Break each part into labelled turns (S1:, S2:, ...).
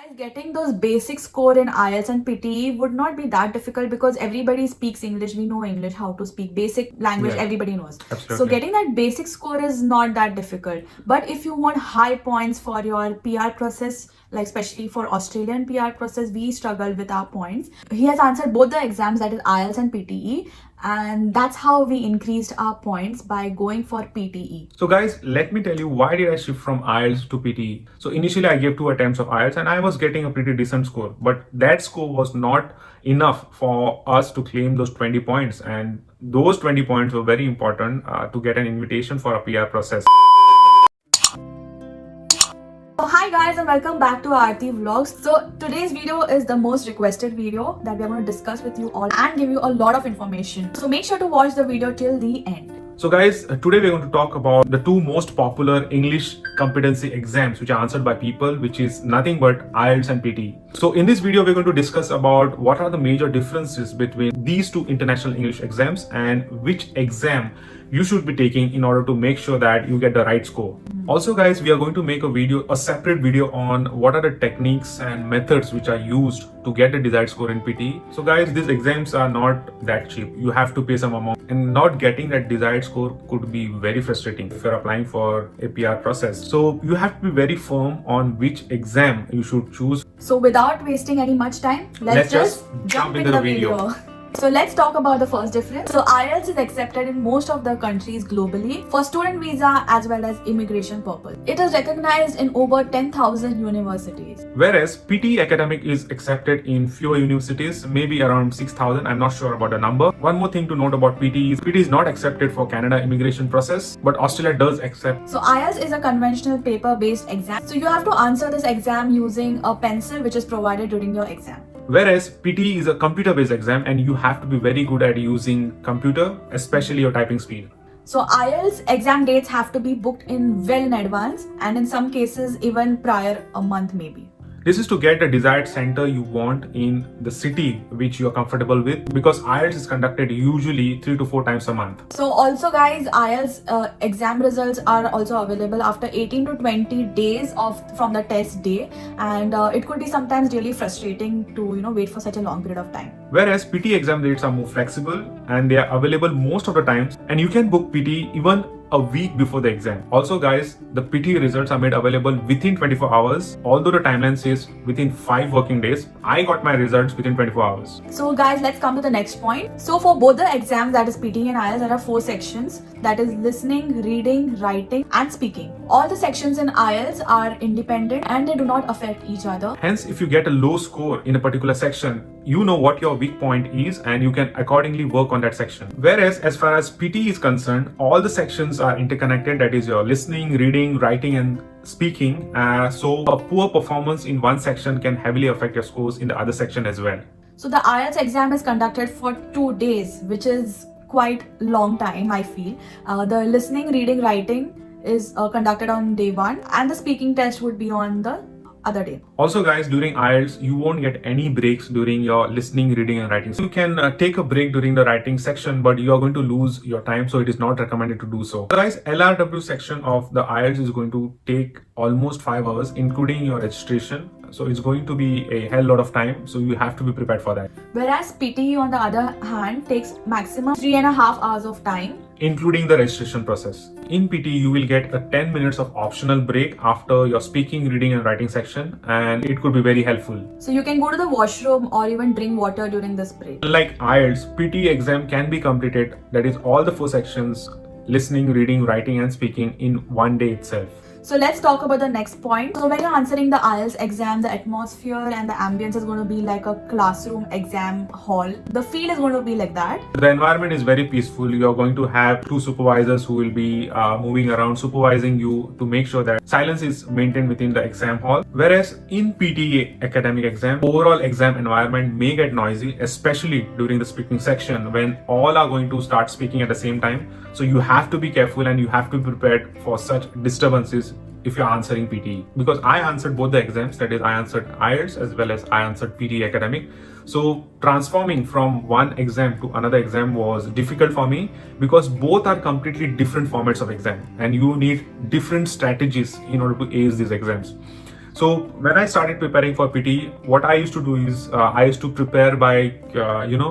S1: Guys, getting those basic score in IELTS and PTE would not be that difficult because everybody speaks English. We know English, how to speak basic language,
S2: Yeah,
S1: everybody knows.
S2: absolutely.
S1: So getting that basic score is not that difficult. But if you want high points for your PR process, like especially for Australian PR process, we struggle with our points. He has answered both the exams, that is IELTS and PTE, and that's how we increased our points by going for PTE.
S2: So guys, let me tell you why did I shift from IELTS to PTE. So initially I gave 2 attempts of IELTS and I was getting a pretty decent score, but that score was not enough for us to claim those 20 points, and those 20 points were very important to get an invitation for a PR process.
S1: So hi guys and welcome back to Aarti Vlogs. So today's video is the most requested video that we are going to discuss with you all and give you a lot of information. So make sure to watch the video till the end.
S2: So guys, today we're going to talk about the 2 most popular English competency exams which are answered by people, which is nothing but IELTS and PTE. So in this video, we're going to discuss about what are the major differences between these 2 international English exams and which exam you should be taking in order to make sure that you get the right score. Also guys, we are going to make a separate video on what are the techniques and methods which are used to get the desired score in PTE. So guys, these exams are not that cheap. You have to pay some amount, and not getting that desired score could be very frustrating if you're applying for a PR process. So you have to be very firm on which exam you should choose.
S1: So without wasting any much time, let's just jump into the video. So let's talk about the first difference. So IELTS is accepted in most of the countries globally for student visa as well as immigration purpose. It is recognized in over 10,000 universities.
S2: Whereas PTE academic is accepted in fewer universities, maybe around 6,000. I'm not sure about the number. One more thing to note about PTE is PTE is not accepted for Canada immigration process, but Australia does accept.
S1: So IELTS is a conventional paper-based exam. So you have to answer this exam using a pencil which is provided during your exam.
S2: Whereas PTE is a computer-based exam and you have to be very good at using computer, especially your typing speed.
S1: So IELTS exam dates have to be booked in well in advance, and in some cases even prior a month maybe.
S2: This is to get the desired center you want in the city which you are comfortable with, because IELTS is conducted usually 3 to 4 times a month.
S1: So also guys, IELTS exam results are also available after 18 to 20 days from the test day, and it could be sometimes really frustrating to wait for such a long period of time.
S2: Whereas PTE exam dates are more flexible and they are available most of the times, and you can book PTE even a week before the exam. Also guys, the PTE results are made available within 24 hours, although the timeline says within 5 working days. I got my results within 24 hours.
S1: So guys, let's come to the next point. So for both the exams, that is PTE and IELTS, there are 4 sections, that is listening, reading, writing and speaking. All the sections in IELTS are independent and they do not affect each other.
S2: Hence, if you get a low score in a particular section, you know what your weak point is and you can accordingly work on that section. Whereas as far as PTE is concerned, all the sections are interconnected, that is your listening, reading, writing and speaking. So a poor performance in one section can heavily affect your scores in the other section as well.
S1: So the IELTS exam is conducted for 2 days, which is quite long time, I feel. The listening, reading, writing is conducted on day 1 and the speaking test would be on the other day.
S2: Also guys, during IELTS, you won't get any breaks during your listening, reading and writing. So you can take a break during the writing section, but you are going to lose your time, so it is not recommended to do so. Guys, LRW section of the IELTS is going to take almost 5 hours, including your registration. So it's going to be a hell lot of time, so you have to be prepared for that.
S1: Whereas PTE on the other hand takes maximum 3.5 hours of time,
S2: including the registration process. In PTE, you will get a 10 minutes of optional break after your speaking, reading and writing section, and it could be very helpful.
S1: So you can go to the washroom or even drink water during this break.
S2: Like IELTS, PTE exam can be completed, that is all the 4 sections, listening, reading, writing and speaking, in one day itself.
S1: So let's talk about the next point. So when you're answering the IELTS exam, the atmosphere and the ambience is going to be like a classroom exam hall. The feel is going to be like that.
S2: The environment is very peaceful. You're going to have 2 supervisors who will be moving around, supervising you to make sure that silence is maintained within the exam hall. Whereas in PTE academic exam, overall exam environment may get noisy, especially during the speaking section when all are going to start speaking at the same time. So you have to be careful and you have to be prepared for such disturbances if you're answering PTE. Because I answered both the exams, that is I answered IELTS as well as I answered PTE academic. So transforming from one exam to another exam was difficult for me because both are completely different formats of exam and you need different strategies in order to ace these exams. So when I started preparing for PT, what I used to do is I used to prepare by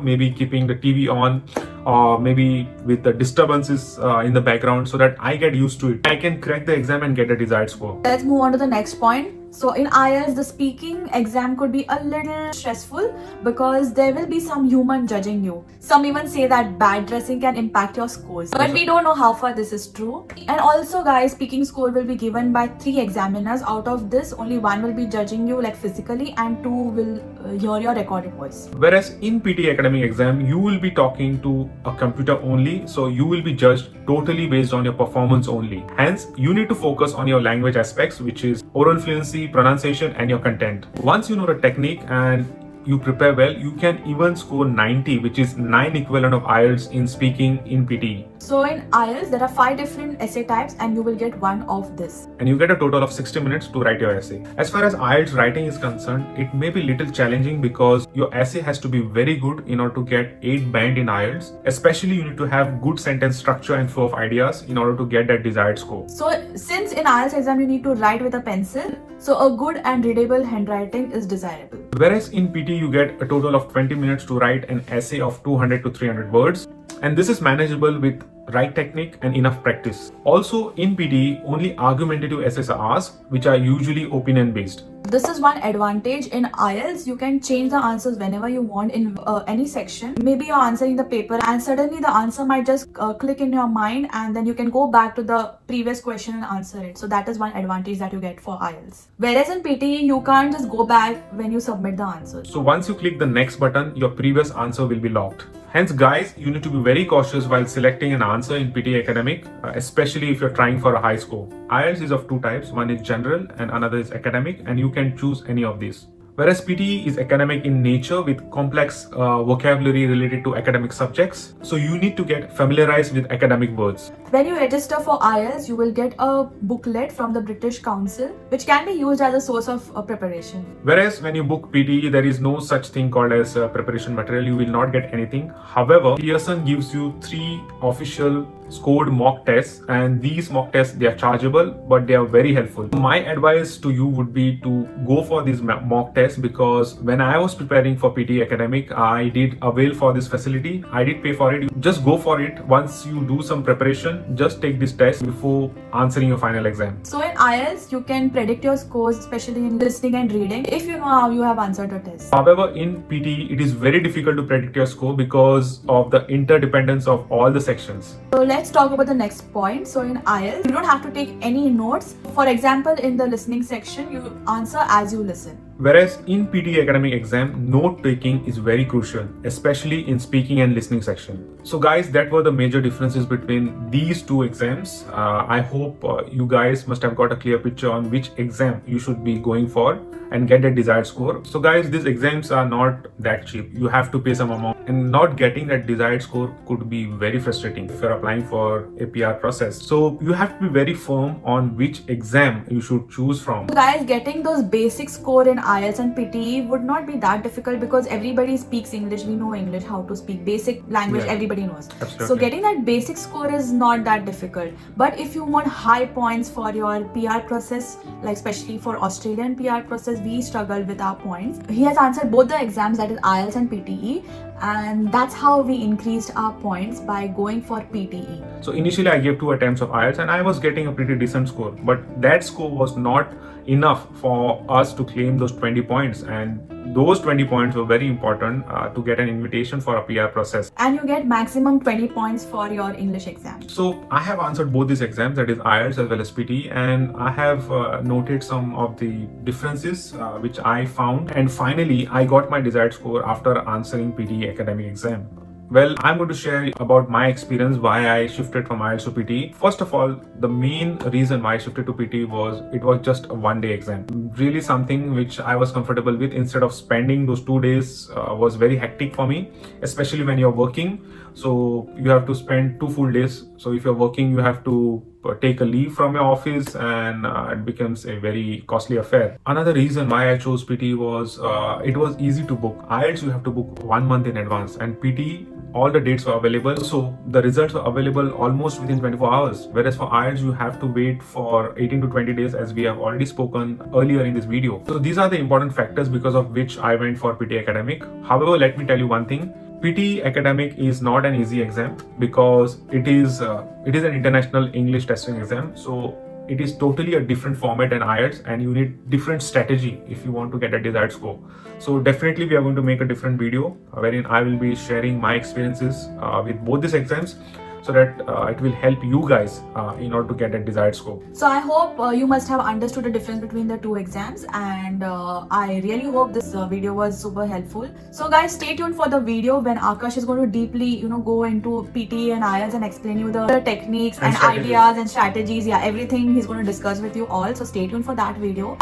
S2: maybe keeping the TV on, or maybe with the disturbances in the background, so that I get used to it. I can crack the exam and get a desired score.
S1: Let's move on to the next point. So in IELTS, the speaking exam could be a little stressful because there will be some human judging you. Some even say that bad dressing can impact your scores. But we don't know how far this is true. And also guys, speaking score will be given by 3 examiners. Out of this, only 1 will be judging you like physically and 2 will hear your recorded voice.
S2: Whereas in PT academic exam, you will be talking to a computer only, so you will be judged totally based on your performance only. Hence, you need to focus on your language aspects, which is oral fluency, pronunciation, and your content. Once you know the technique and you prepare well, you can even score 90, which is 9 equivalent of IELTS in speaking in PT.
S1: So in IELTS, there are 5 different essay types and you will get one of this.
S2: And you get a total of 60 minutes to write your essay. As far as IELTS writing is concerned, it may be little challenging because your essay has to be very good in order to get 8 band in IELTS. Especially you need to have good sentence structure and flow of ideas in order to get that desired score.
S1: So since in IELTS exam you need to write with a pencil, so a good and readable handwriting is desirable.
S2: Whereas in PT you get a total of 20 minutes to write an essay of 200 to 300 words. And this is manageable with right technique and enough practice. Also in PT, only argumentative essays are asked, which are usually opinion based.
S1: This is one advantage. In IELTS, you can change the answers whenever you want in any section. Maybe you're answering the paper and suddenly the answer might just click in your mind and then you can go back to the previous question and answer it. So that is one advantage that you get for IELTS. Whereas in PT, you can't just go back when you submit the answers.
S2: So once you click the next button, your previous answer will be locked. Hence guys, you need to be very cautious while selecting an answer in PT academic, especially if you're trying for a high score. IELTS is of 2 types, one is general and another is academic, and you can choose any of these. Whereas PT is academic in nature with complex vocabulary related to academic subjects. So you need to get familiarized with academic words.
S1: When you register for IELTS, you will get a booklet from the British Council, which can be used as a source of preparation.
S2: Whereas when you book PT, there is no such thing called as preparation material. You will not get anything. However, Pearson gives you 3 official scored mock tests, and these mock tests, they are chargeable, but they are very helpful. My advice to you would be to go for these mock tests, because when I was preparing for PT academic, I did avail for this facility. I did pay for it. Just go for it. Once you do some preparation, just take this test before answering your final exam.
S1: So in IELTS, you can predict your scores, especially in listening and reading, if you know how you have answered the test.
S2: However, in PT, it is very difficult to predict your score because of the interdependence of all the sections.
S1: So let's talk about the next point. So in IELTS, you don't have to take any notes. For example, in the listening section, you answer as you listen.
S2: Whereas in PT academic exam, note taking is very crucial, especially in speaking and listening section. So guys, that were the major differences between these 2 exams. I hope you guys must have got a clear picture on which exam you should be going for and get a desired score. So guys, these exams are not that cheap. You have to pay some amount, and not getting that desired score could be very frustrating if you're applying for a PR process. So you have to be very firm on which exam you should choose from.
S1: So guys, getting those basic score in IELTS and PT would not be that difficult because everybody speaks English. We know English, how to speak basic language,
S2: Yeah.
S1: everybody knows.
S2: Absolutely.
S1: So getting that basic score is not that difficult. But if you want high points for your PR process, like especially for Australian PR process, we struggle with our points. He has answered both the exams, that is IELTS and PTE, and that's how we increased our points by going for PTE.
S2: So initially I gave 2 attempts of IELTS and I was getting a pretty decent score, but that score was not enough for us to claim those 20 points, and those 20 points were very important to get an invitation for a PR process.
S1: And you get maximum 20 points for your English exam.
S2: So I have answered both these exams, that is IELTS as well as PT, and I have noted some of the differences which I found, and finally I got my desired score after answering PT academic exam. Well, I'm going to share about my experience why I shifted from IELTS to PT. First of all, the main reason why I shifted to PT was it was just a one-day exam. Really something which I was comfortable with. Instead of spending those 2 days was very hectic for me, especially when you're working. So you have to spend 2 full days. So if you're working, you have to take a leave from your office, and it becomes a very costly affair. Another reason why I chose PT was it was easy to book. IELTS you have to book 1 month in advance, and PT all the dates were available. So the results were available almost within 24 hours. Whereas for IELTS, you have to wait for 18 to 20 days, as we have already spoken earlier in this video. So these are the important factors because of which I went for PT Academic. However, let me tell you one thing. PT Academic is not an easy exam because it is an international English testing exam. So it is totally a different format than IELTS, and you need different strategy if you want to get a desired score. So definitely we are going to make a different video wherein I will be sharing my experiences with both these exams, so that it will help you guys in order to get a desired score.
S1: So I hope you must have understood the difference between the two exams, and I really hope this video was super helpful. So guys, stay tuned for the video when Akash is going to deeply go into PT and IELTS and explain you the techniques and ideas and strategies. Yeah, everything he's going to discuss with you all. So stay tuned for that video.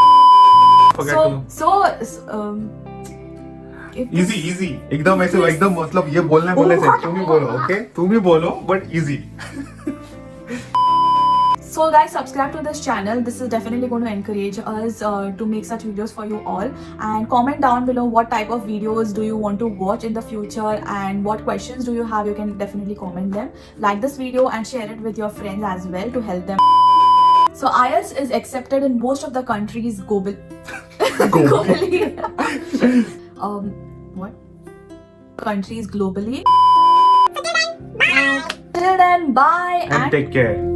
S2: Easy एकदम ऐसे एकदम मतलब ये बोलने से तुम ही बोलो, okay? तुम ही बोलो, but easy.
S1: So guys, subscribe to this channel. This is definitely going to encourage us to make such videos for you all. And comment down below what type of videos do you want to watch in the future, and what questions do you have. You can definitely comment them. Like this video and share it with your friends as well to help them. So IELTS is accepted in most of the countries globally. What? Countries globally. Till then, bye
S2: And take care.